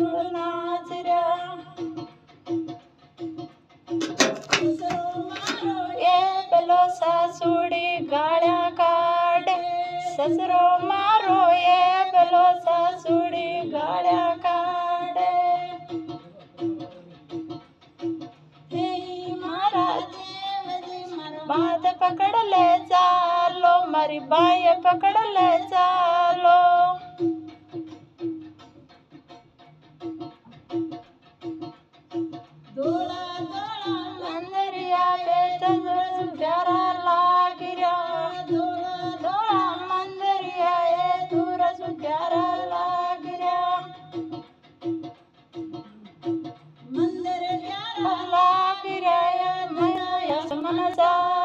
नाचऱ्या ये पेलो सासुडी गाळ्या काढे ससरो मारो ये पेलो सासुडी गाळ्या काढे बात पकडले चालो मारी बाय पकडले चालो धोळा धोळा मंदरिया बेत प्यारा लागिरा धोळा धोळा मंदरिया ये दूर प्यारा लागिरा मंदिर प्यारा लागिरा या मनसा